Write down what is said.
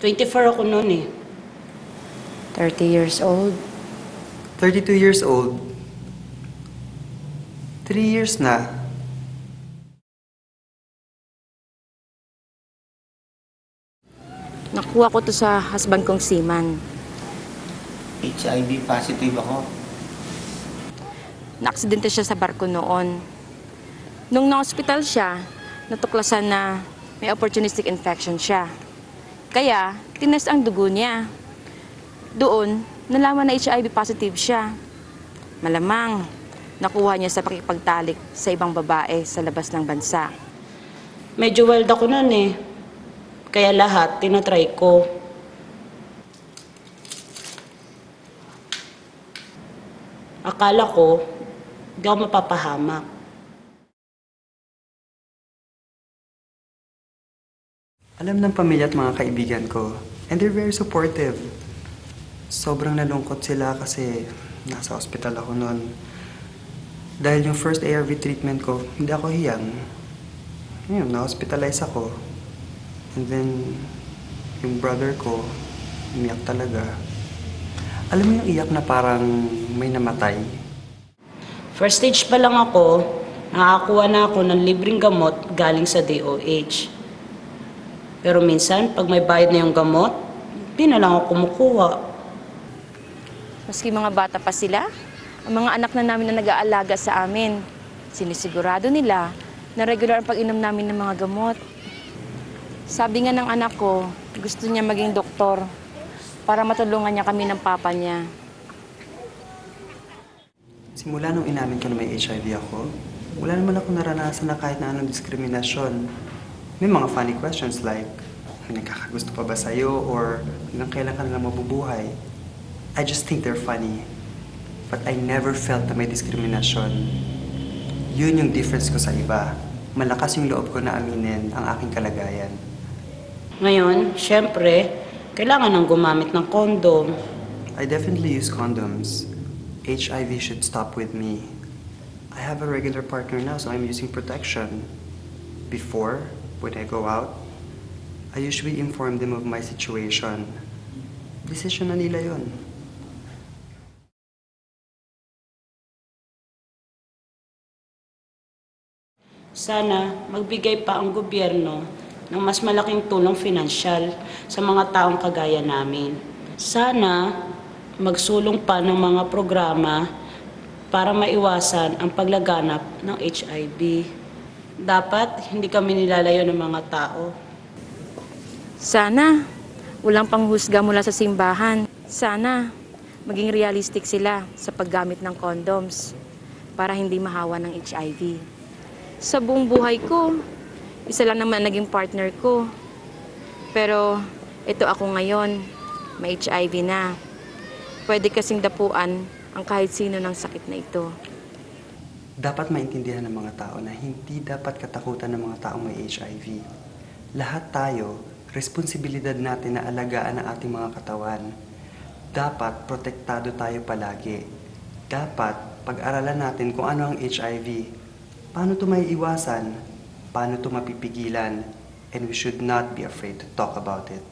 24 ako noon eh. 30 years old. 32 years old. 3 years na. Nakuha ko to sa husband kong seaman. HIV positive ako. Naaksidente siya sa barko noon. Nung na-hospital siya, natuklasan na may opportunistic infection siya. Kaya, tinest ang dugo niya. Doon, nalaman na HIV positive siya. Malamang, nakuha niya sa pakikipagtalik sa ibang babae sa labas ng bansa. Medyo wild ako noon eh. Kaya lahat, tinatry ko. Akala ko, di ako mapapahamak. Alam ng pamilya at mga kaibigan ko, and they're very supportive. Sobrang nalungkot sila kasi nasa ospital ako noon. Dahil yung first ARV treatment ko, hindi ako hiyang. Yun, na-hospitalize ako. And then, yung brother ko, umiyak talaga. Alam mo yung iyak na parang may namatay? First stage pa lang ako, nakakuha na ako ng libreng gamot galing sa DOH. Pero minsan, pag may bayad na yung gamot, di na lang ako kumukuha. Maski mga bata pa sila, ang mga anak na namin na nag-aalaga sa amin, sinisigurado nila na regular ang pag-inom namin ng mga gamot. Sabi nga ng anak ko, gusto niya maging doktor para matulungan niya kami ng papa niya. Simula nung inamin ko na may HIV ako, wala naman ako naranasan na kahit na anong diskriminasyon. May mga funny questions like, may nagkakagusto pa ba sa'yo or hanggang kailan ka nalang mabubuhay? I just think they're funny. But I never felt na may diskriminasyon. Yun yung difference ko sa iba. Malakas yung loob ko na aminin ang aking kalagayan. Ngayon, syempre, kailangan nang gumamit ng kondom. I definitely use condoms. HIV should stop with me. I have a regular partner now, so I'm using protection. Before, when I go out, I usually inform them of my situation. Decision na nila yun. Sana magbigay pa ang gobyerno ng mas malaking tulong pinansyal sa mga taong kagaya namin. Sana magsulong pa ng mga programa para maiwasan ang paglaganap ng HIV. Dapat hindi kami nilalayo ng mga tao. Sana, walang panghusga mula sa simbahan. Sana, maging realistic sila sa paggamit ng condoms para hindi mahawa ng HIV. Sa buong buhay ko, isa lang naman naging partner ko. Pero ito ako ngayon, may HIV na. Pwede kasing dapuan ang kahit sino ng sakit na ito. Dapat maintindihan ng mga tao na hindi dapat katakutan ng mga taong may HIV. Lahat tayo, responsibilidad natin na alagaan ang ating mga katawan. Dapat protektado tayo palagi. Dapat pag-aralan natin kung ano ang HIV, paano ito maiiwasan, paano ito mapipigilan, and we should not be afraid to talk about it.